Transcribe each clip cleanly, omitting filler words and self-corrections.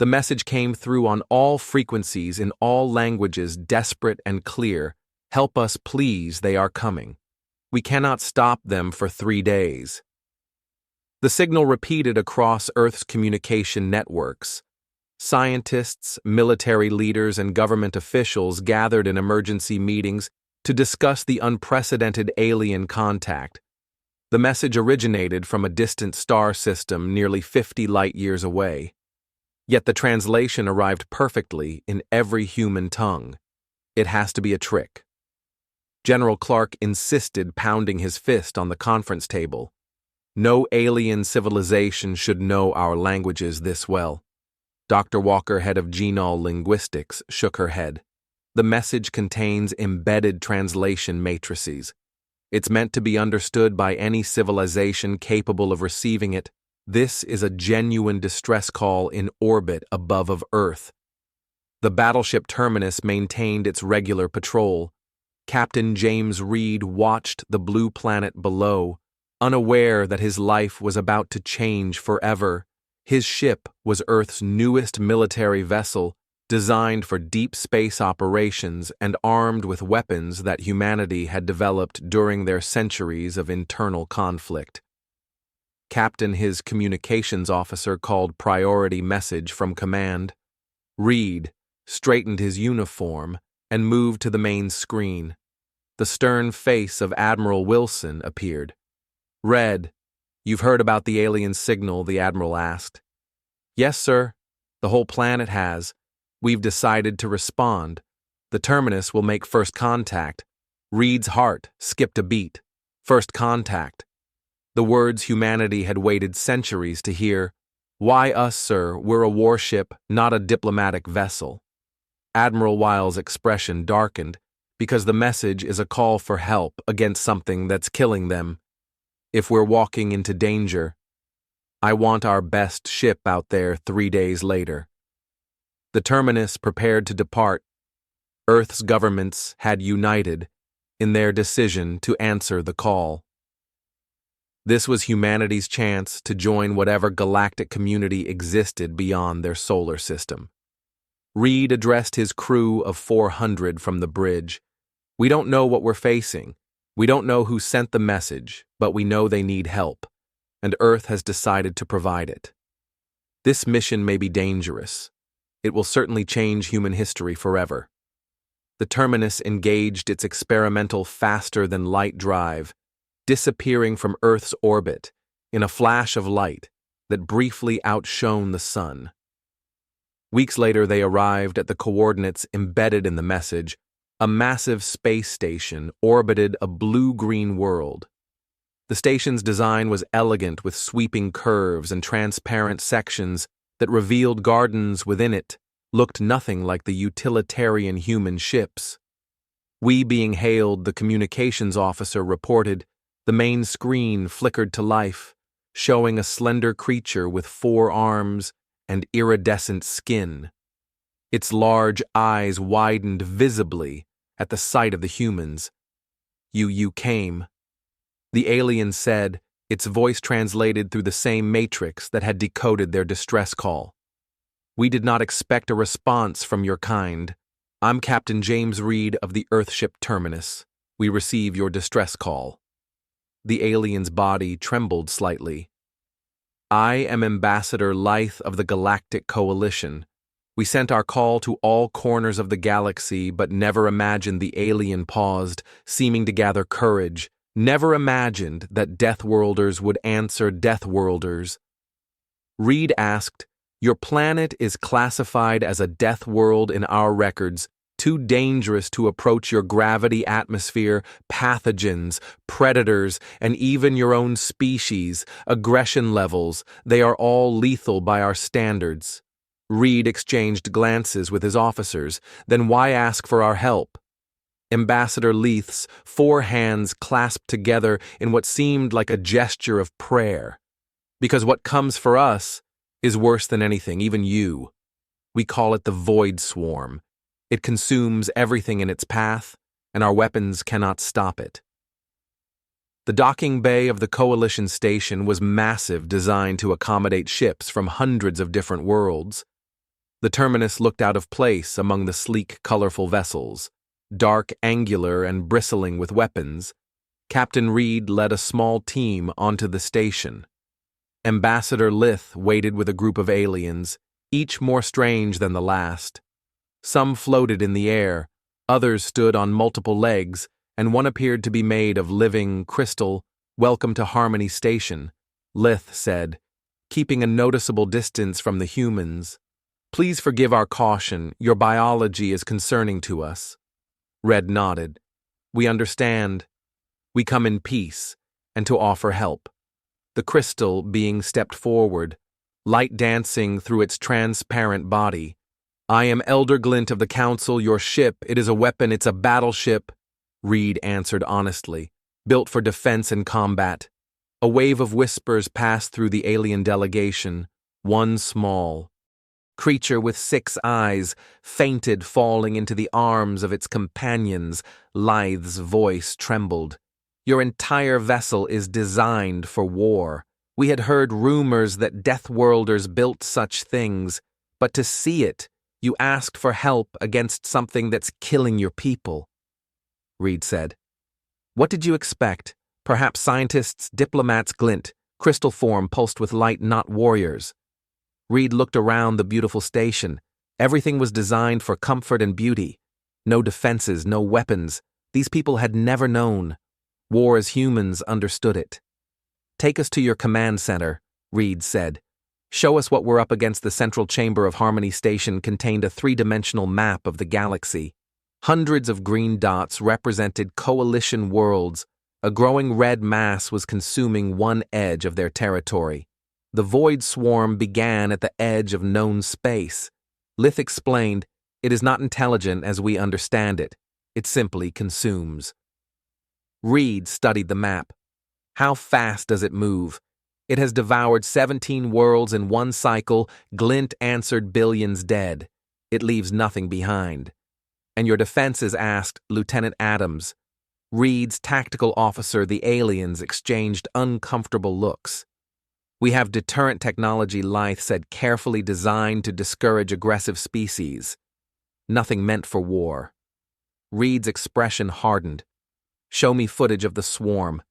The message came through on all frequencies in all languages, desperate and clear. Help us, please, they are coming. We cannot stop them for 3 days. The signal repeated across Earth's communication networks. Scientists, military leaders, and government officials gathered in emergency meetings to discuss the unprecedented alien contact. The message originated from a distant star system nearly 50 light-years away. Yet the translation arrived perfectly in every human tongue. It has to be a trick. General Clark insisted, pounding his fist on the conference table. No alien civilization should know our languages this well. Dr. Walker, head of Genol Linguistics, shook her head. The message contains embedded translation matrices. It's meant to be understood by any civilization capable of receiving it. This is a genuine distress call in orbit above of Earth. The battleship Terminus maintained its regular patrol. Captain James Reed watched the blue planet below, unaware that his life was about to change forever. His ship was Earth's newest military vessel, designed for deep space operations and armed with weapons that humanity had developed during their centuries of internal conflict. Captain, his communications officer, called priority message from command. Reed straightened his uniform and moved to the main screen. The stern face of Admiral Wilson appeared. "Red, you've heard about the alien signal?" the Admiral asked. "Yes, sir. The whole planet has. We've decided to respond. The Terminus will make first contact." Reed's heart skipped a beat. First contact. The words humanity had waited centuries to hear. "Why us, sir? We're a warship, not a diplomatic vessel." Admiral Wiles' expression darkened, because the message is a call for help against something that's killing them. If we're walking into danger, I want our best ship out there 3 days later. The Terminus prepared to depart. Earth's governments had united in their decision to answer the call. This was humanity's chance to join whatever galactic community existed beyond their solar system. Reed addressed his crew of 400 from the bridge. "We don't know what we're facing. We don't know who sent the message, but we know they need help, and Earth has decided to provide it. This mission may be dangerous. It will certainly change human history forever." The Terminus engaged its experimental faster-than-light drive, disappearing from Earth's orbit in a flash of light that briefly outshone the sun. Weeks later, they arrived at the coordinates embedded in the message. A massive space station orbited a blue-green world. The station's design was elegant, with sweeping curves and transparent sections that revealed gardens within it. Looked nothing like the utilitarian human ships. "We being hailed," the communications officer reported. The main screen flickered to life, showing a slender creature with 4 arms and iridescent skin. Its large eyes widened visibly at the sight of the humans. You came," the alien said, its voice translated through the same matrix that had decoded their distress call. "We did not expect a response from your kind. I'm Captain James Reed of the Earthship Terminus. We receive your distress call." The alien's body trembled slightly. "I am Ambassador Lythe of the Galactic Coalition. We sent our call to all corners of the galaxy, but never imagined," the alien paused, seeming to gather courage. "Never imagined that Deathworlders would answer Deathworlders." Reed asked, "Your planet is classified as a death world in our records, too dangerous to approach your gravity atmosphere, pathogens, predators, and even your own species, aggression levels, they are all lethal by our standards." Reed exchanged glances with his officers. "Then why ask for our help?" Ambassador Leith's 4 hands clasped together in what seemed like a gesture of prayer. "Because what comes for us is worse than anything, even you. We call it the Void Swarm. It consumes everything in its path, and our weapons cannot stop it." The docking bay of the Coalition station was massive, designed to accommodate ships from hundreds of different worlds. The terminus looked out of place among the sleek, colorful vessels. Dark, angular, and bristling with weapons, Captain Reed led a small team onto the station. Ambassador Lith waited with a group of aliens, each more strange than the last. Some floated in the air, others stood on multiple legs, and one appeared to be made of living crystal. "Welcome to Harmony Station," Lith said, keeping a noticeable distance from the humans. "Please forgive our caution, your biology is concerning to us." Red nodded. "We understand. We come in peace, and to offer help." The crystal being stepped forward, light dancing through its transparent body. "I am Elder Glint of the Council, your ship. It is a weapon, it's a battleship," Reed answered honestly, "built for defense and combat." A wave of whispers passed through the alien delegation. One small creature with 6 eyes fainted, falling into the arms of its companions. Lith's voice trembled. "Your entire vessel is designed for war. We had heard rumors that Deathworlders built such things, but to see it, you asked for help against something that's killing your people," Reed said. "What did you expect? Perhaps scientists, diplomats, glint, crystal form pulsed with light, not warriors." Reed looked around the beautiful station. Everything was designed for comfort and beauty. No defenses, no weapons. These people had never known war as humans understood it. "Take us to your command center," Reed said. "Show us what we're up against." The central chamber of Harmony Station contained a 3-dimensional map of the galaxy. Hundreds of green dots represented coalition worlds. A growing red mass was consuming one edge of their territory. The void swarm began at the edge of known space. Lith explained, "It is not intelligent as we understand it. It simply consumes." Reed studied the map. "How fast does it move?" "It has devoured 17 worlds in one cycle," Glint answered, "billions dead. It leaves nothing behind." "And your defenses?" asked Lieutenant Adams. Reed's tactical officer, the aliens, exchanged uncomfortable looks. "We have deterrent technology," Lith said, "carefully designed to discourage aggressive species. Nothing meant for war." Reed's expression hardened. "Show me footage of the swarm."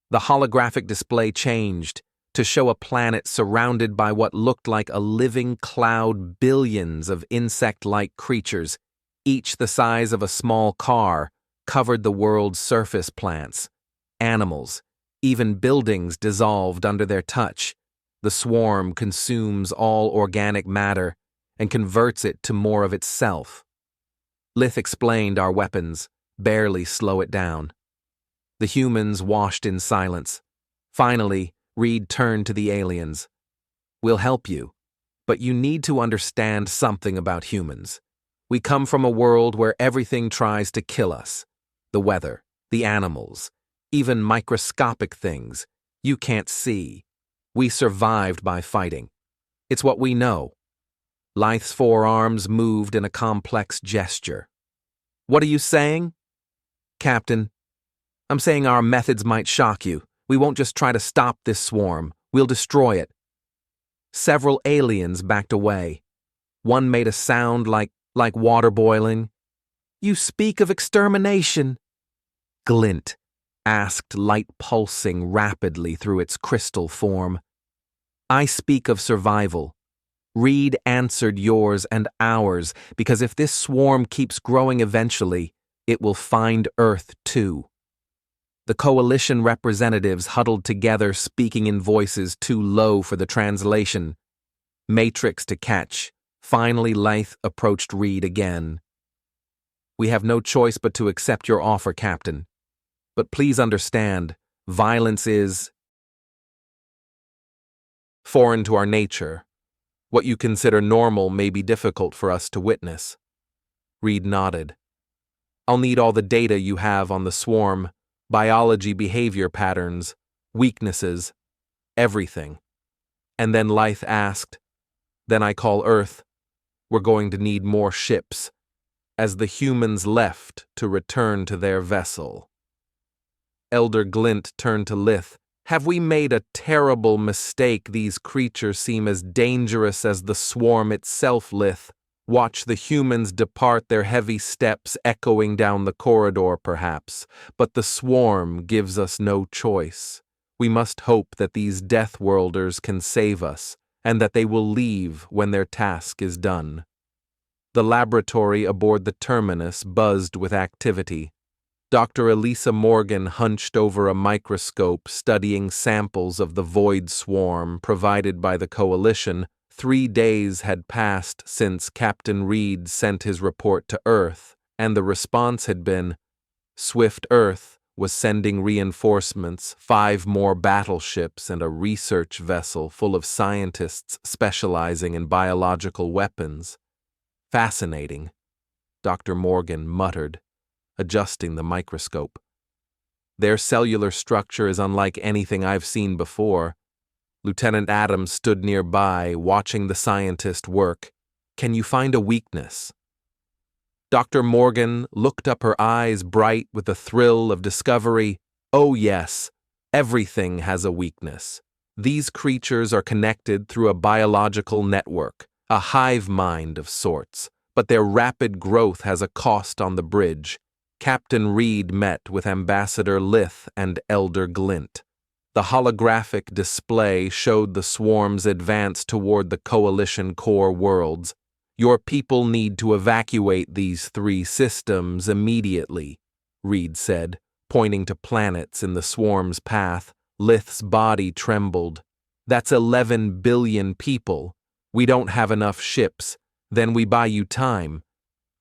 The holographic display changed to show a planet surrounded by what looked like a living cloud. Billions of insect-like creatures, each the size of a small car, covered the world's surface. Plants, animals, even buildings dissolved under their touch. The swarm consumes all organic matter and converts it to more of itself. Lith explained, "Our weapons barely slow it down." The humans washed in silence. Finally, Reed turned to the aliens. "We'll help you, but you need to understand something about humans. We come from a world where everything tries to kill us. The weather, the animals, even microscopic things you can't see. We survived by fighting. It's what we know." Lith's forearms moved in a complex gesture. "What are you saying?" "Captain, I'm saying our methods might shock you. We won't just try to stop this swarm. We'll destroy it." Several aliens backed away. One made a sound like water boiling. "You speak of extermination?" Glint asked, light pulsing rapidly through its crystal form. "I speak of survival." Reed answered, "Yours and ours, because if this swarm keeps growing eventually, it will find Earth too." The coalition representatives huddled together, speaking in voices too low for the translation. Matrix to catch. Finally, Lith approached Reed again. "We have no choice but to accept your offer, Captain. But please understand, violence is foreign to our nature. What you consider normal may be difficult for us to witness." Reed nodded. "I'll need all the data you have on the swarm, biology, behavior patterns, weaknesses, everything." And then Lith asked, "Then I call Earth. We're going to need more ships," as the humans left to return to their vessel. Elder Glint turned to Lith. Have we made a terrible mistake? These creatures seem as dangerous as the swarm itself, Lith. Watch the humans depart, their heavy steps echoing down the corridor, perhaps, but the swarm gives us no choice. We must hope that these Deathworlders can save us, and that they will leave when their task is done. The laboratory aboard the terminus buzzed with activity. Dr. Elisa Morgan hunched over a microscope studying samples of the void swarm provided by the Coalition. 3 days had passed since Captain Reed sent his report to Earth, and the response had been, Swift Earth was sending reinforcements, 5 more battleships and a research vessel full of scientists specializing in biological weapons. Fascinating, Dr. Morgan muttered, adjusting the microscope. Their cellular structure is unlike anything I've seen before. Lieutenant Adams stood nearby, watching the scientist work. Can you find a weakness? Dr. Morgan looked up, her eyes bright with the thrill of discovery. Oh yes, everything has a weakness. These creatures are connected through a biological network, a hive mind of sorts, but their rapid growth has a cost on the bridge. Captain Reed met with Ambassador Lith and Elder Glint. The holographic display showed the swarm's advance toward the Coalition core worlds. Your people need to evacuate these 3 systems immediately, Reed said, pointing to planets in the swarm's path. Lith's body trembled. That's 11 billion people. We don't have enough ships. Then we buy you time,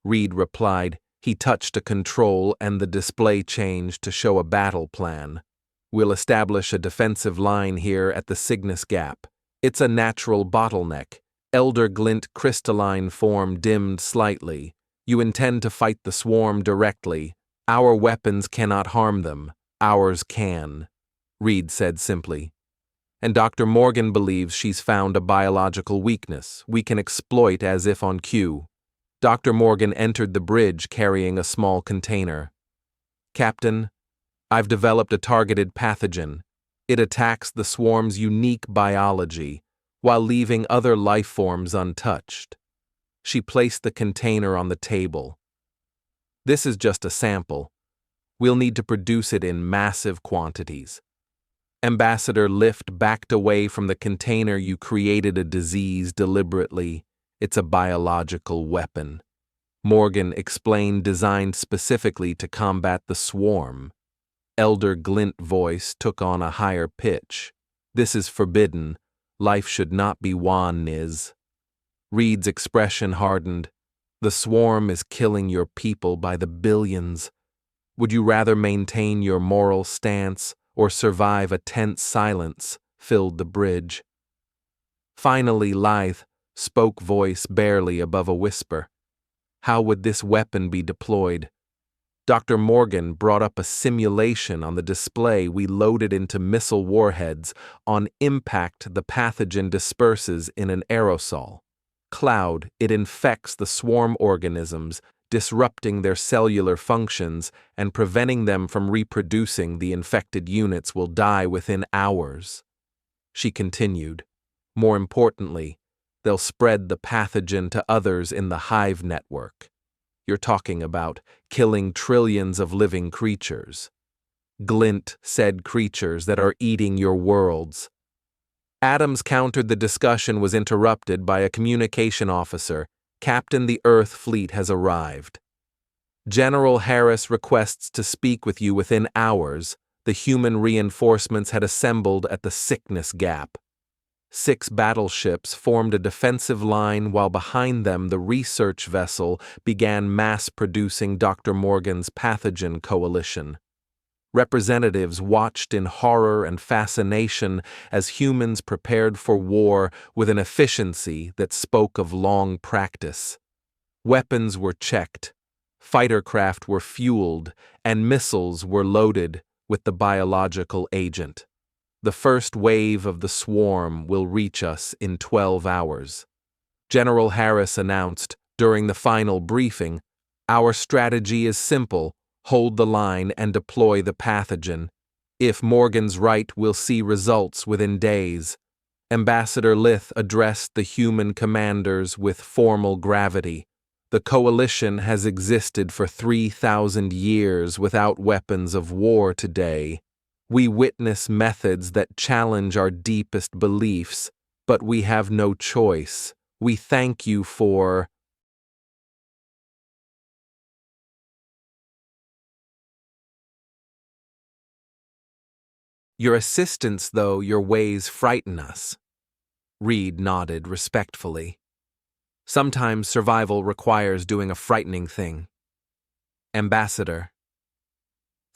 Reed replied. He touched a control and the display changed to show a battle plan. We'll establish a defensive line here at the Cygnus Gap. It's a natural bottleneck. Elder Glint crystalline form dimmed slightly. You intend to fight the swarm directly. Our weapons cannot harm them. Ours can, Reed said simply. And Dr. Morgan believes she's found a biological weakness we can exploit as if on cue. Dr. Morgan entered the bridge carrying a small container. Captain, I've developed a targeted pathogen. It attacks the swarm's unique biology, while leaving other life forms untouched. She placed the container on the table. This is just a sample. We'll need to produce it in massive quantities. Ambassador Lift backed away from the container. You created a disease deliberately. It's a biological weapon. Morgan explained, designed specifically to combat the swarm. Elder Glint voice took on a higher pitch. This is forbidden. Life should not be won, Niz. Reed's expression hardened. The swarm is killing your people by the billions. Would you rather maintain your moral stance or survive a tense silence filled the bridge? Finally, Lithe spoke, voice barely above a whisper. How would this weapon be deployed? Dr. Morgan brought up a simulation on the display. We loaded into missile warheads. On impact, the pathogen disperses in an aerosol cloud. It infects the swarm organisms, disrupting their cellular functions and preventing them from reproducing. The infected units will die within hours. She continued. More importantly, they'll spread the pathogen to others in the hive network. You're talking about killing trillions of living creatures. Glint said creatures that are eating your worlds. Adams countered. The discussion was interrupted by a communication officer. Captain, the Earth fleet has arrived. General Harris requests to speak with you within hours. The human reinforcements had assembled at the Cygnus Gap. 6 battleships formed a defensive line while behind them the research vessel began mass-producing Dr. Morgan's pathogen coalition. Representatives watched in horror and fascination as humans prepared for war with an efficiency that spoke of long practice. Weapons were checked, fighter craft were fueled, and missiles were loaded with the biological agent. The first wave of the swarm will reach us in 12 hours. General Harris announced during the final briefing, our strategy is simple, hold the line and deploy the pathogen. If Morgan's right, we'll see results within days. Ambassador Lith addressed the human commanders with formal gravity. The coalition has existed for 3,000 years without weapons of war today. We witness methods that challenge our deepest beliefs, but we have no choice. We thank you for your assistance, though your ways frighten us. Reed nodded respectfully. Sometimes survival requires doing a frightening thing. Ambassador.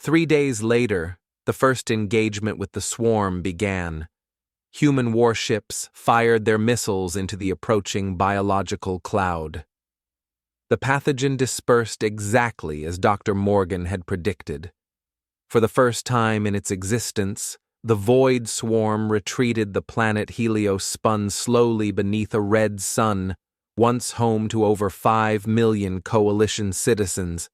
3 days later, the first engagement with the swarm began. Human warships fired their missiles into the approaching biological cloud. The pathogen dispersed exactly as Dr. Morgan had predicted. For the first time in its existence, the void swarm retreated. The planet Helios spun slowly beneath a red sun, once home to over 5 million coalition citizens.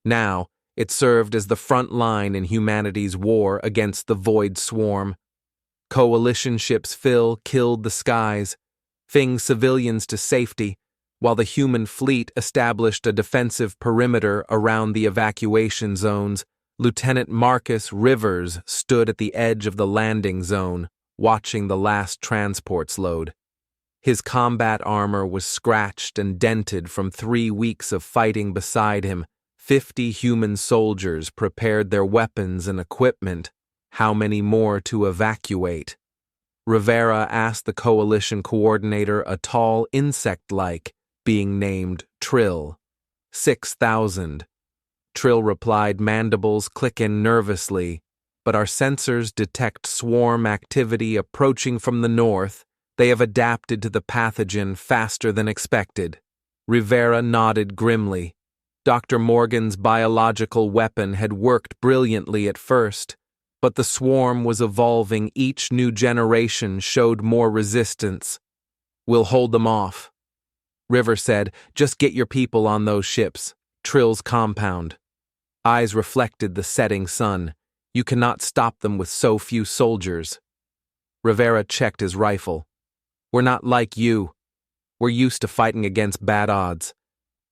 Now, it served as the front line in humanity's war against the void swarm. Coalition ships killed the skies, fing civilians to safety, while the human fleet established a defensive perimeter around the evacuation zones. Lieutenant Marcus Rivers stood at the edge of the landing zone, watching the last transports load. His combat armor was scratched and dented from 3 weeks of fighting. Beside him, 50 human soldiers prepared their weapons and equipment. How many more to evacuate? Rivera asked the coalition coordinator, a tall insect-like, being named Trill. 6,000. Trill replied, mandibles clicking nervously. But our sensors detect swarm activity approaching from the north. They have adapted to the pathogen faster than expected. Rivera nodded grimly. Dr. Morgan's biological weapon had worked brilliantly at first, but the swarm was evolving. Each new generation showed more resistance. We'll hold them off. River said, just get your people on those ships. Trill's compound. Eyes reflected the setting sun. You cannot stop them with so few soldiers. Rivera checked his rifle. We're not like you. We're used to fighting against bad odds.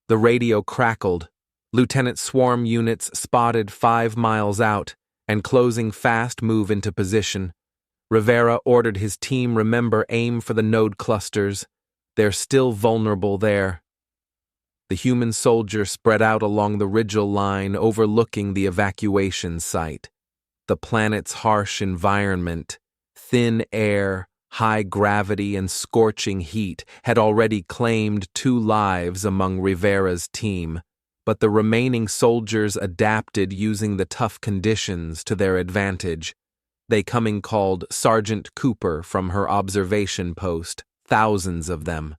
The radio crackled. Lieutenant Swarm units spotted 5 miles out and closing fast move into position. Rivera ordered his team, remember, aim for the node clusters. They're still vulnerable there. The human soldier spread out along the ridgeline line overlooking the evacuation site. The planet's harsh environment, thin air, high gravity, and scorching heat had already claimed 2 lives among Rivera's team, but the remaining soldiers adapted using the tough conditions to their advantage. They called Sergeant Cooper from her observation post, thousands of them.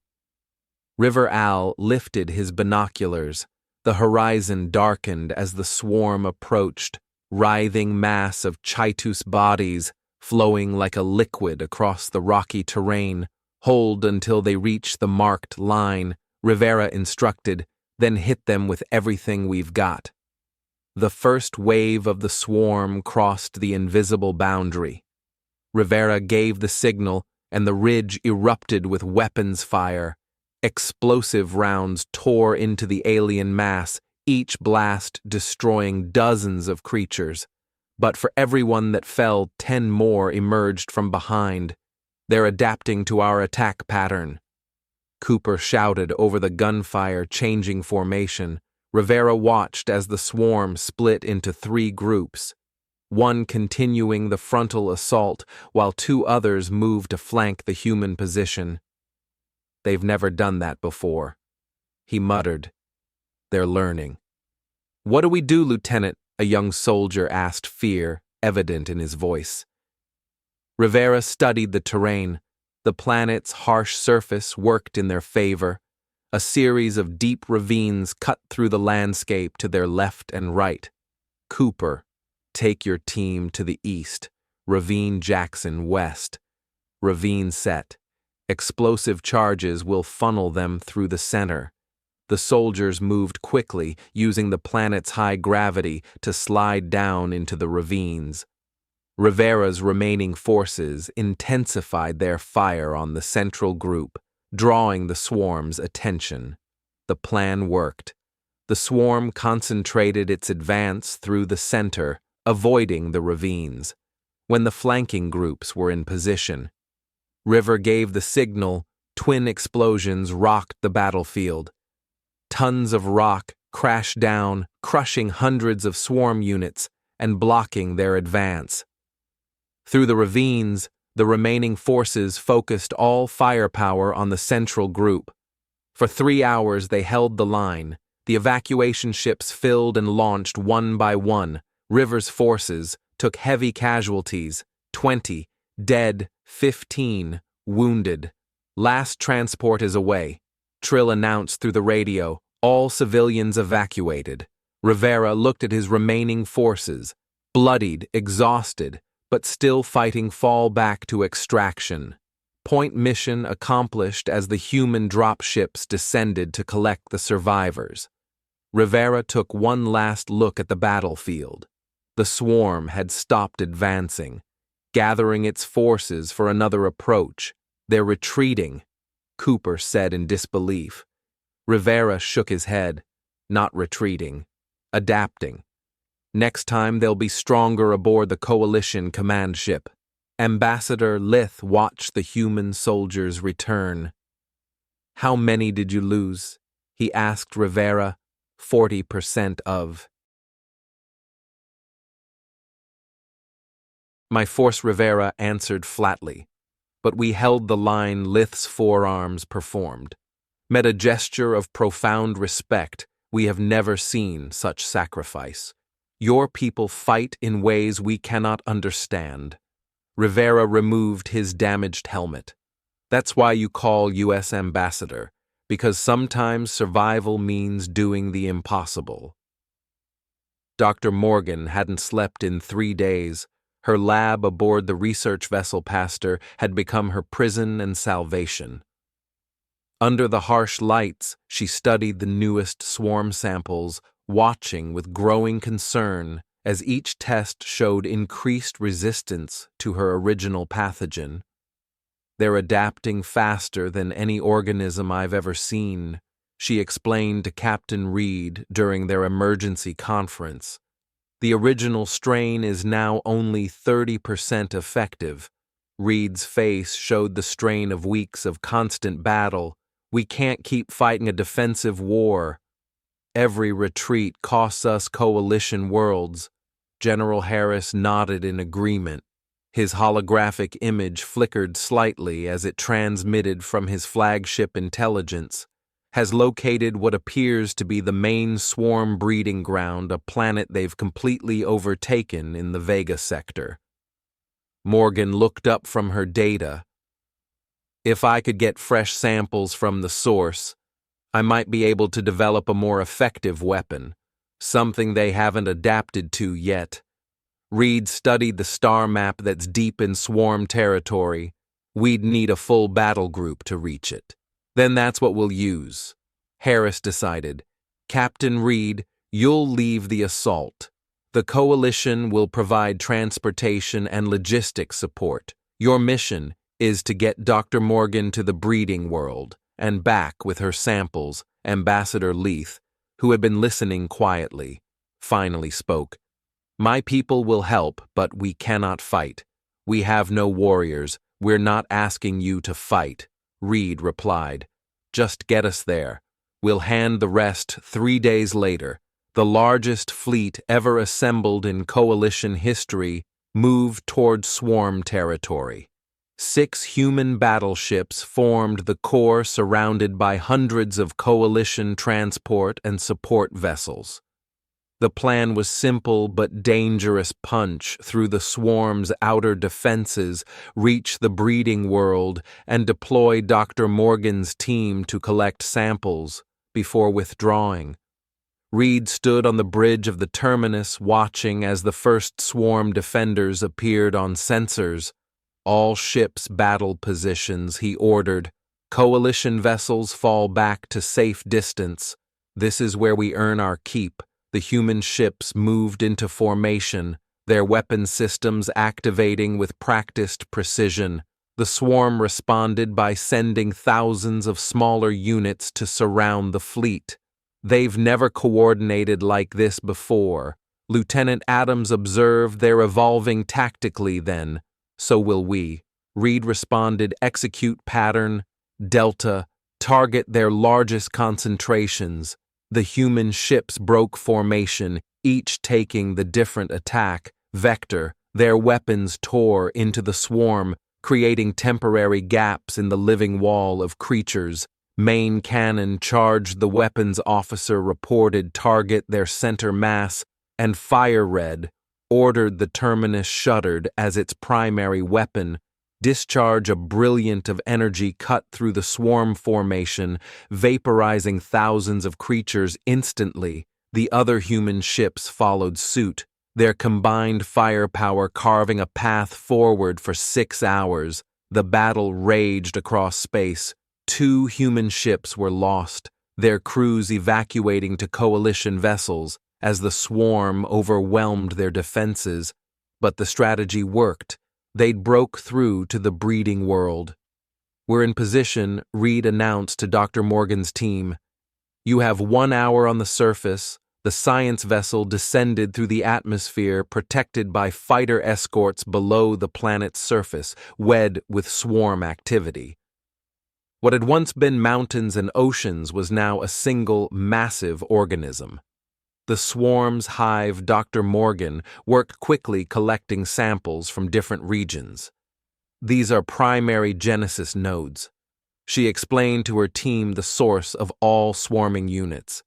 River Al lifted his binoculars. The horizon darkened as the swarm approached, writhing mass of Chitus bodies flowing like a liquid across the rocky terrain. Hold until they reach the marked line, Rivera instructed, then hit them with everything we've got. The first wave of the swarm crossed the invisible boundary. Rivera gave the signal, and the ridge erupted with weapons fire. Explosive rounds tore into the alien mass, each blast destroying dozens of creatures. But for every one that fell, 10 more emerged from behind. They're adapting to our attack pattern. Cooper shouted over the gunfire, changing formation. Rivera watched as the swarm split into 3 groups, one continuing the frontal assault while 2 others moved to flank the human position. They've never done that before, he muttered. They're learning. What do we do, Lieutenant? A young soldier asked, fear evident in his voice. Rivera studied the terrain. The planet's harsh surface worked in their favor. A series of deep ravines cut through the landscape to their left and right. Cooper, take your team to the east. Ravine Jackson west. Ravine set. Explosive charges will funnel them through the center. The soldiers moved quickly, using the planet's high gravity to slide down into the ravines. Rivera's remaining forces intensified their fire on the central group, drawing the swarm's attention. The plan worked. The swarm concentrated its advance through the center, avoiding the ravines. When the flanking groups were in position, River gave the signal. Twin explosions rocked the battlefield. Tons of rock crashed down, crushing hundreds of swarm units and blocking their advance. Through the ravines, the remaining forces focused all firepower on the central group. For 3 hours they held the line. The evacuation ships filled and launched one by one. River's forces took heavy casualties, 20, dead, 15, wounded. Last transport is away. Trill announced through the radio, all civilians evacuated. Rivera looked at his remaining forces, bloodied, exhausted, but still fighting fall back to extraction. Point mission accomplished as the human dropships descended to collect the survivors. Rivera took one last look at the battlefield. The swarm had stopped advancing, gathering its forces for another approach. They're retreating, Cooper said in disbelief. Rivera shook his head. Not retreating, adapting. Next time they'll be stronger aboard the coalition command ship. Ambassador Lith watched the human soldiers return. How many did you lose? He asked Rivera. 40% of. My force, Rivera answered flatly. But we held the line. Lith's forearms performed. Met a gesture of profound respect. We have never seen such sacrifice. Your people fight in ways we cannot understand. Rivera removed his damaged helmet. That's why you call U.S. Ambassador, because sometimes survival means doing the impossible. Dr. Morgan hadn't slept in 3 days. Her lab aboard the research vessel Pastor had become her prison and salvation. Under the harsh lights, she studied the newest swarm samples, watching with growing concern as each test showed increased resistance to her original pathogen. They're adapting faster than any organism I've ever seen, she explained to Captain Reed during their emergency conference. The original strain is now only 30% effective. Reed's face showed the strain of weeks of constant battle. We can't keep fighting a defensive war. Every retreat costs us coalition worlds. General Harris nodded in agreement. His holographic image flickered slightly as it transmitted from his flagship intelligence. Has located what appears to be the main swarm breeding ground, a planet they've completely overtaken in the Vega sector. Morgan looked up from her data. If I could get fresh samples from the source, I might be able to develop a more effective weapon, something they haven't adapted to yet. Reed studied the star map that's deep in swarm territory. We'd need a full battle group to reach it. Then that's what we'll use. Harris decided. Captain Reed, you'll leave the assault. The coalition will provide transportation and logistics support. Your mission is to get Dr. Morgan to the breeding world and back with her samples. Ambassador Leith, who had been listening quietly, finally spoke. My people will help, but we cannot fight. We have no warriors. We're not asking you to fight. Reed replied. Just get us there. We'll hand the rest 3 days later. The largest fleet ever assembled in coalition history moved toward swarm territory. 6 human battleships formed the core, surrounded by hundreds of coalition transport and support vessels. The plan was simple but dangerous: punch through the swarm's outer defenses, reach the breeding world, and deploy Dr. Morgan's team to collect samples before withdrawing. Reed stood on the bridge of the terminus, watching as the first swarm defenders appeared on sensors. All ships battle positions, he ordered. Coalition vessels fall back to safe distance. This is where we earn our keep. The human ships moved into formation. their weapon systems activating with practiced precision. The swarm responded by sending thousands of smaller units to surround the fleet. They've never coordinated like this before. Lieutenant Adams observed they're evolving tactically then. So will we. Reed responded, execute pattern, Delta, target their largest concentrations. The human ships broke formation, each taking the different attack vector. Their weapons tore into the swarm, creating temporary gaps in the living wall of creatures. Main cannon charged, the weapons officer reported target their center mass, and Fire Red ordered the terminus shuttered as its primary weapon. Discharge a brilliant of energy cut through the swarm formation, vaporizing thousands of creatures instantly. The other human ships followed suit, their combined firepower carving a path forward for 6 hours. The battle raged across space. 2 human ships were lost, their crews evacuating to coalition vessels as the swarm overwhelmed their defenses. But the strategy worked. They'd broke through to the breeding world. We're in position, Reed announced to Dr. Morgan's team. You have 1 hour on the surface. The science vessel descended through the atmosphere, protected by fighter escorts below the planet's surface, wed with swarm activity. What had once been mountains and oceans was now a single, massive organism. The swarm's hive, Dr. Morgan, worked quickly collecting samples from different regions. These are primary genesis nodes. She explained to her team the source of all swarming units.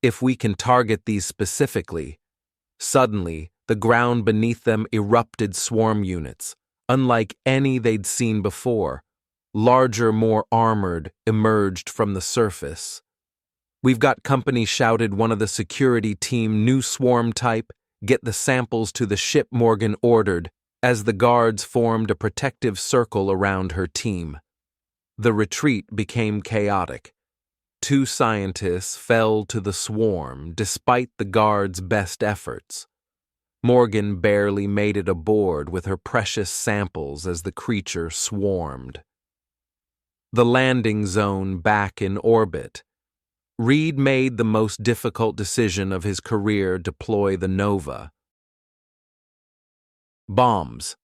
If we can target these specifically, suddenly the ground beneath them erupted swarm units, unlike any they'd seen before. Larger, more armored, emerged from the surface. We've got company, shouted one of the security team. New swarm type, get the samples to the ship, Morgan ordered, as the guards formed a protective circle around her team. The retreat became chaotic. 2 scientists fell to the swarm despite the guards' best efforts. Morgan barely made it aboard with her precious samples as the creature swarmed. The landing zone back in orbit. Reed made the most difficult decision of his career: deploy the Nova. Bombs.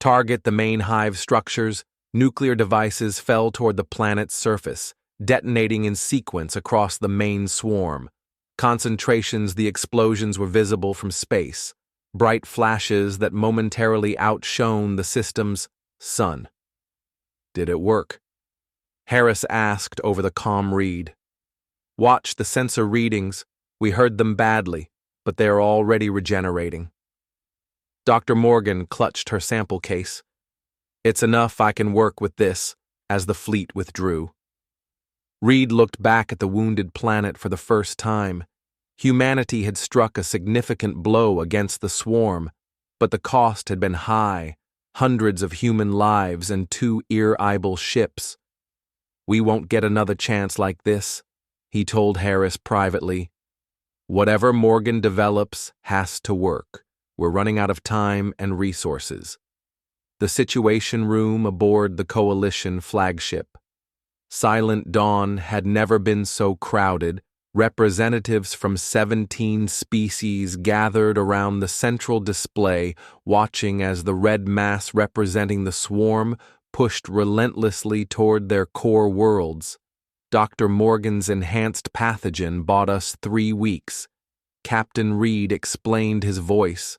Target the main hive structures. Nuclear devices fell toward the planet's surface, detonating in sequence across the main swarm. Concentrations, the explosions were visible from space, bright flashes that momentarily outshone the system's sun. Did it work? Harris asked over the comm read. Watch the sensor readings. We heard them badly, but they are already regenerating. Dr. Morgan clutched her sample case. It's enough, I can work with this, as the fleet withdrew. Reed looked back at the wounded planet for the first time. Humanity had struck a significant blow against the swarm, but the cost had been high: hundreds of human lives and 2 ear-eyeball ships. We won't get another chance like this, he told Harris privately. Whatever Morgan develops has to work. We're running out of time and resources. The Situation Room aboard the Coalition flagship. Silent Dawn had never been so crowded. Representatives from 17 species gathered around the central display, watching as the red mass representing the swarm pushed relentlessly toward their core worlds. Dr. Morgan's enhanced pathogen bought us 3 weeks. Captain Reed explained, his voice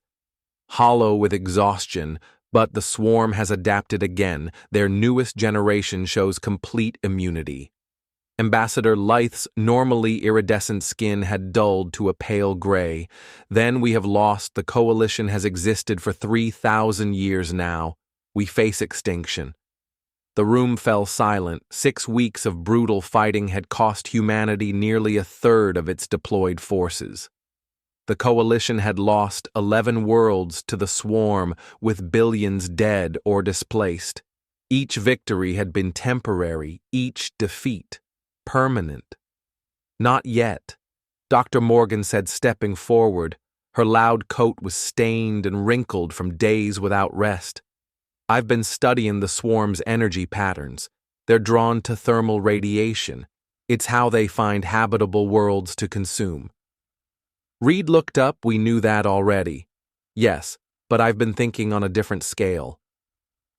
hollow with exhaustion, but the swarm has adapted again. Their newest generation shows complete immunity. Ambassador Lythe's normally iridescent skin had dulled to a pale gray. Then we have lost. The coalition has existed for 3,000 years now. We face extinction. The room fell silent. 6 weeks of brutal fighting had cost humanity nearly 1/3 of its deployed forces. The coalition had lost 11 worlds to the swarm, with billions dead or displaced. Each victory had been temporary, each defeat permanent. Not yet, Dr. Morgan said, stepping forward. Her loud coat was stained and wrinkled from days without rest. I've been studying the swarm's energy patterns. They're drawn to thermal radiation. It's how they find habitable worlds to consume. Reed looked up. We knew that already. Yes, but I've been thinking on a different scale.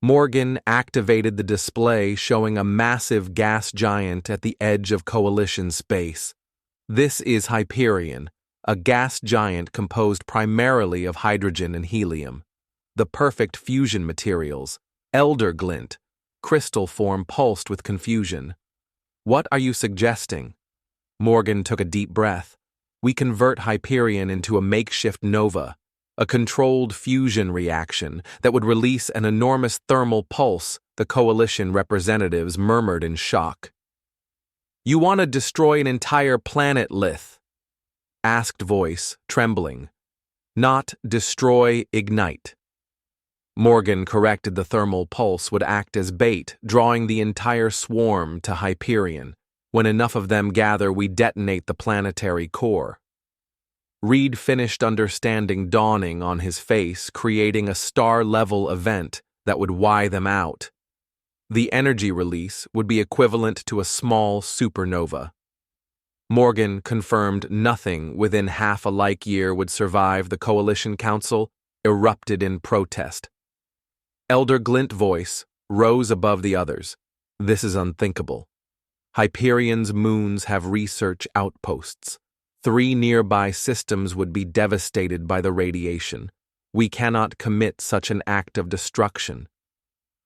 Morgan activated the display showing a massive gas giant at the edge of Coalition space. This is Hyperion, a gas giant composed primarily of hydrogen and helium. The perfect fusion materials, elder glint, crystal form pulsed with confusion. What are you suggesting? Morgan took a deep breath. We convert Hyperion into a makeshift nova, a controlled fusion reaction that would release an enormous thermal pulse, the Coalition representatives murmured in shock. You want to destroy an entire planet, Lith? Asked voice, trembling. Not destroy, ignite. Morgan corrected. The thermal pulse would act as bait, drawing the entire swarm to Hyperion. When enough of them gather, we detonate the planetary core. Reed finished, understanding dawning on his face, creating a star-level event that would wire them out. The energy release would be equivalent to a small supernova. Morgan confirmed nothing within half a light year would survive. The Coalition Council erupted in protest. Elder Glint voice rose above the others. This is unthinkable. Hyperion's moons have research outposts. 3 nearby systems would be devastated by the radiation. We cannot commit such an act of destruction.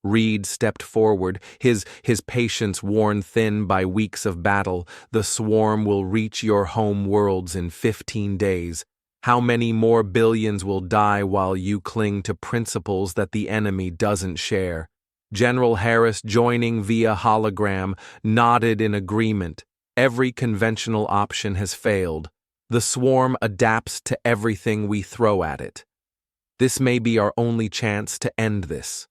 Reed stepped forward, his patience worn thin by weeks of battle. The swarm will reach your home worlds in 15 days. How many more billions will die while you cling to principles that the enemy doesn't share? General Harris, joining via hologram, nodded in agreement. Every conventional option has failed. The swarm adapts to everything we throw at it. This may be our only chance to end this.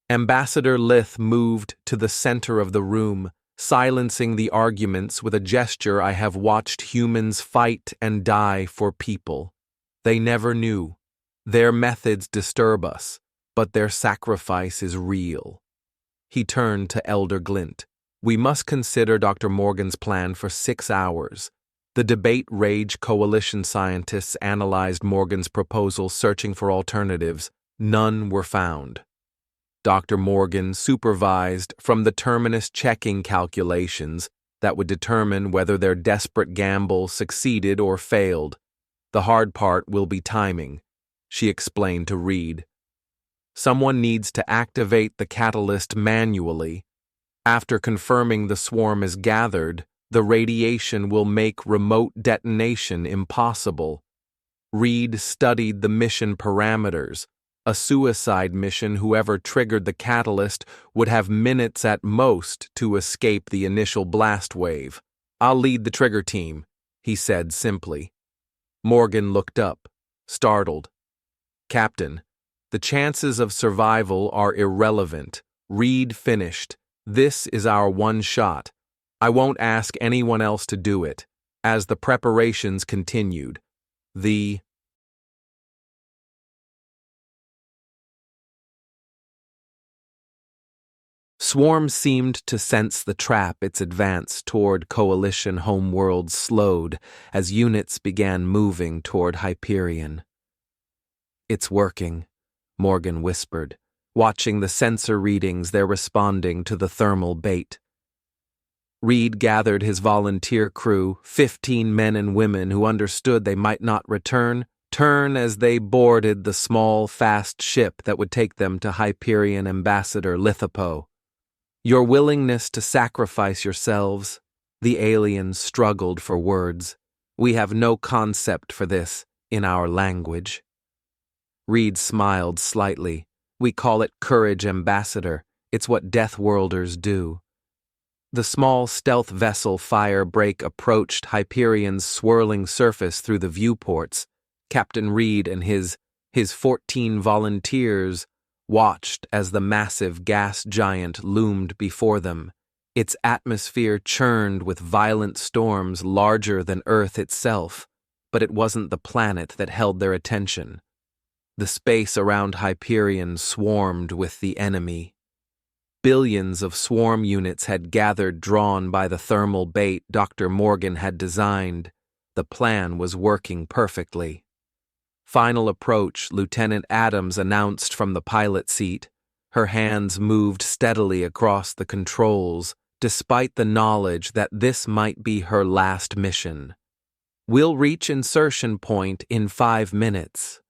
Ambassador Lith moved to the center of the room, silencing the arguments with a gesture. I have watched humans fight and die for people. They never knew. Their methods disturb us, but their sacrifice is real. He turned to Elder Glint. We must consider Dr. Morgan's plan for 6 hours. The debate raged. Coalition scientists analyzed Morgan's proposal, searching for alternatives. None were found. Dr. Morgan supervised from the terminus, checking calculations that would determine whether their desperate gamble succeeded or failed. The hard part will be timing, she explained to Reed. Someone needs to activate the catalyst manually. After confirming the swarm is gathered, the radiation will make remote detonation impossible. Reed studied the mission parameters. A suicide mission, whoever triggered the catalyst would have minutes at most to escape the initial blast wave. I'll lead the trigger team, he said simply. Morgan looked up, startled. Captain, the chances of survival are irrelevant. Reed finished. This is our one shot. I won't ask anyone else to do it. As the preparations continued, the swarm seemed to sense the trap. Its advance toward Coalition homeworlds slowed as units began moving toward Hyperion. It's working, Morgan whispered. Watching the sensor readings, they're responding to the thermal bait. Reed gathered his volunteer crew, 15 men and women who understood they might not return as they boarded the small, fast ship that would take them to Hyperion Ambassador Lithopo. Your willingness to sacrifice yourselves, the aliens struggled for words. We have no concept for this in our language. Reed smiled slightly. We call it courage, Ambassador. It's what Deathworlders do. The small stealth vessel Firebreak approached Hyperion's swirling surface through the viewports. Captain Reed and his 14 volunteers watched as the massive gas giant loomed before them. Its atmosphere churned with violent storms larger than Earth itself, but it wasn't the planet that held their attention. The space around Hyperion swarmed with the enemy. Billions of swarm units had gathered, drawn by the thermal bait Dr. Morgan had designed. The plan was working perfectly. "Final approach," Lieutenant Adams announced from the pilot seat. Her hands moved steadily across the controls, despite the knowledge that this might be her last mission. "We'll reach insertion point in 5 minutes.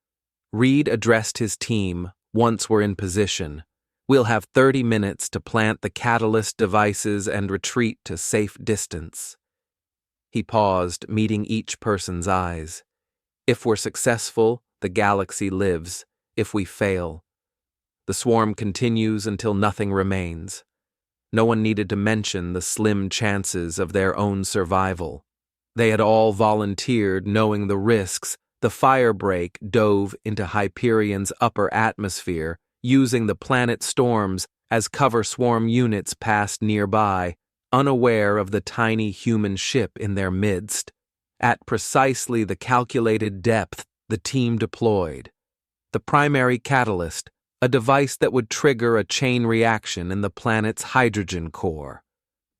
Reed addressed his team once we're in position. "We'll have 30 minutes to plant the catalyst devices and retreat to safe distance." He paused, meeting each person's eyes. "If we're successful, the galaxy lives. If we fail, the swarm continues until nothing remains." No one needed to mention the slim chances of their own survival. They had all volunteered, knowing the risks. The firebreak dove into Hyperion's upper atmosphere, using the planet's storms as cover. Swarm units passed nearby, unaware of the tiny human ship in their midst. At precisely the calculated depth, the team deployed the primary catalyst, a device that would trigger a chain reaction in the planet's hydrogen core.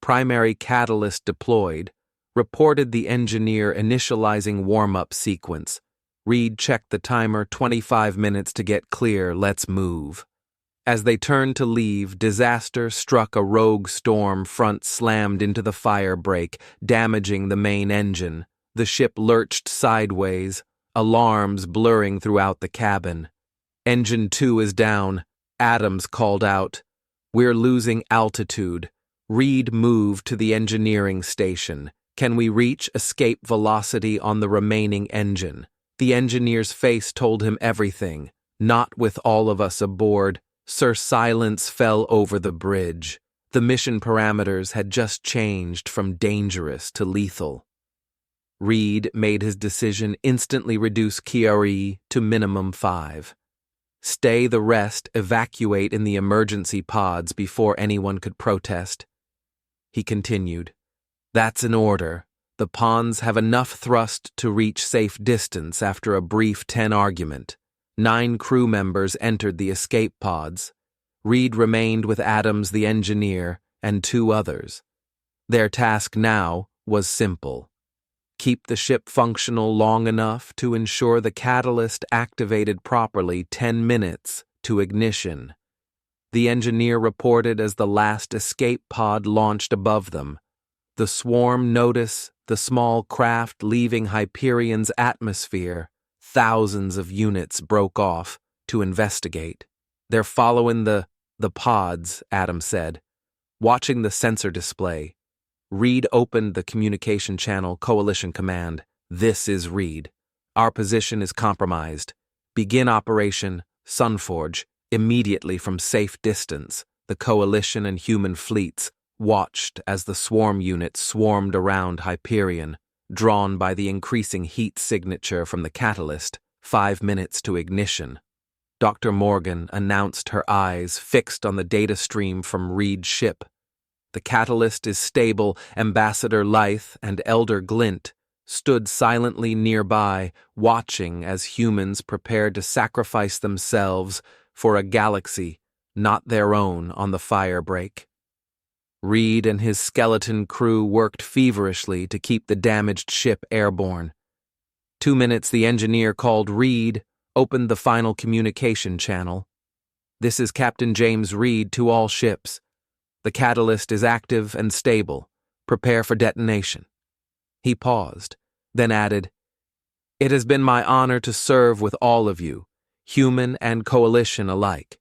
"Primary catalyst deployed," reported the engineer, initializing warm-up sequence. Reed checked the timer. 25 minutes to get clear. Let's move. As they turned to leave, disaster struck. A rogue storm front slammed into the firebreak, damaging the main engine. The ship lurched sideways, alarms blurring throughout the cabin. "Engine 2 is down," Adams called out. "We're losing altitude." Reed moved to the engineering station. "Can we reach escape velocity on the remaining engine?" The engineer's face told him everything. "Not with all of us aboard." Sir Silence fell over the bridge. The mission parameters had just changed from dangerous to lethal. Reed made his decision, instantly reduce KRE to minimum 5. Stay the rest, evacuate in the emergency pods before anyone could protest. He continued, "That's an order. The pawns have enough thrust to reach safe distance after a brief 10 argument. 9 crew members entered the escape pods. Reed remained with Adams, the engineer, and 2 others. Their task now was simple. Keep the ship functional long enough to ensure the catalyst activated properly. 10 minutes to ignition. The engineer reported as the last escape pod launched above them. The swarm noticed the small craft leaving Hyperion's atmosphere. Thousands of units broke off to investigate. "They're following the pods," Adam said, watching the sensor display. Reed opened the communication channel. "Coalition Command, this is Reed. Our position is compromised. Begin Operation Sunforge immediately from safe distance." The Coalition and human fleets watched as the swarm units swarmed around Hyperion, drawn by the increasing heat signature from the catalyst. 5 minutes to ignition. Dr. Morgan announced, her eyes fixed on the data stream from Reed's ship. "The catalyst is stable." Ambassador Lythe and Elder Glint stood silently nearby, watching as humans prepared to sacrifice themselves for a galaxy not their own on the firebreak. Reed and his skeleton crew worked feverishly to keep the damaged ship airborne. 2 minutes, the engineer called. Reed opened the final communication channel. "This is Captain James Reed to all ships. The catalyst is active and stable. Prepare for detonation." He paused, then added, "It has been my honor to serve with all of you, human and coalition alike.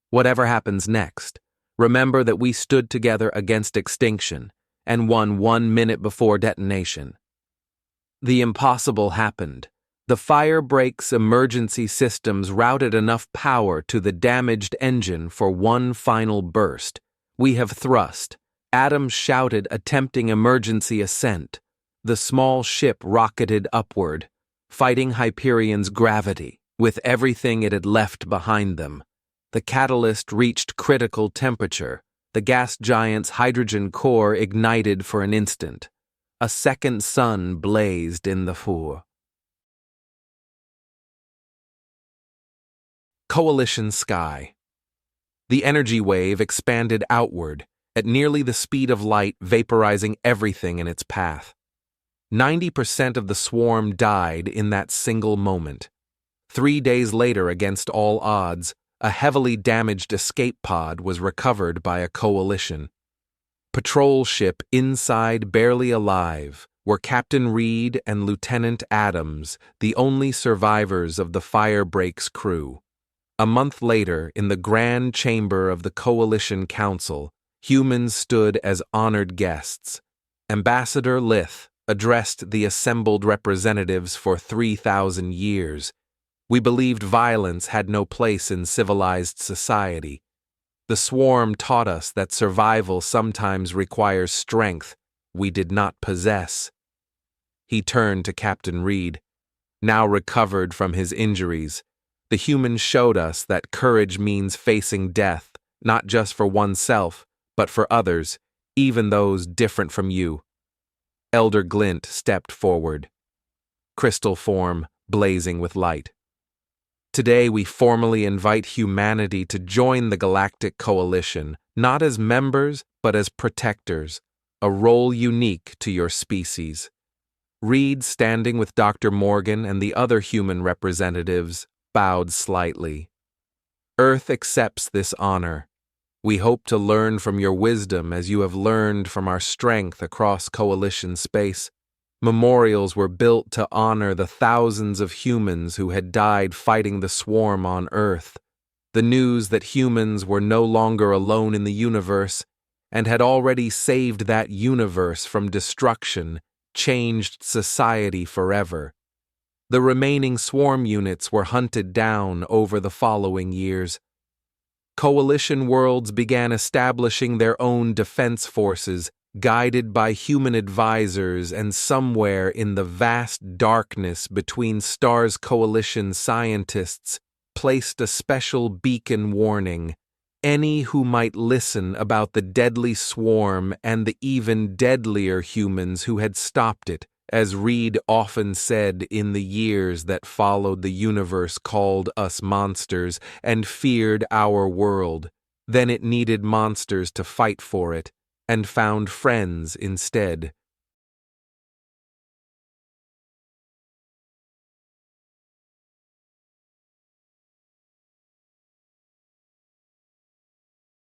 Whatever happens next, remember that we stood together against extinction and won 1 minute before detonation." The impossible happened. The firebreak's emergency systems routed enough power to the damaged engine for one final burst. "We have thrust," Adams shouted, attempting emergency ascent. The small ship rocketed upward, fighting Hyperion's gravity with everything it had left behind them. The catalyst reached critical temperature. The gas giant's hydrogen core ignited for an instant. A second sun blazed in the four. Coalition sky. The energy wave expanded outward, at nearly the speed of light, vaporizing everything in its path. 90% of the swarm died in that single moment. 3 days later, against all odds, a heavily damaged escape pod was recovered by a coalition. Patrol ship inside, barely alive, were Captain Reed and Lieutenant Adams, the only survivors of the Firebreak's crew. A month later, in the grand chamber of the Coalition Council, humans stood as honored guests. Ambassador Lith addressed the assembled representatives. For 3,000 years, we believed violence had no place in civilized society. The swarm taught us that survival sometimes requires strength we did not possess. He turned to Captain Reed. Now recovered from his injuries, the humans showed us that courage means facing death, not just for oneself, but for others, even those different from you. Elder Glint stepped forward, crystal form blazing with light. Today we formally invite humanity to join the Galactic Coalition, not as members, but as protectors, a role unique to your species. Reed, standing with Dr. Morgan and the other human representatives, bowed slightly. Earth accepts this honor. We hope to learn from your wisdom as you have learned from our strength across Coalition space. Memorials were built to honor the thousands of humans who had died fighting the swarm on Earth. The news that humans were no longer alone in the universe and had already saved that universe from destruction changed society forever. The remaining swarm units were hunted down over the following years. Coalition worlds began establishing their own defense forces, guided by human advisors, and somewhere in the vast darkness between stars, Coalition scientists placed a special beacon warning. Any who might listen about the deadly swarm and the even deadlier humans who had stopped it, as Reed often said, in the years that followed, the universe called us monsters and feared our world. Then it needed monsters to fight for it, and found friends instead.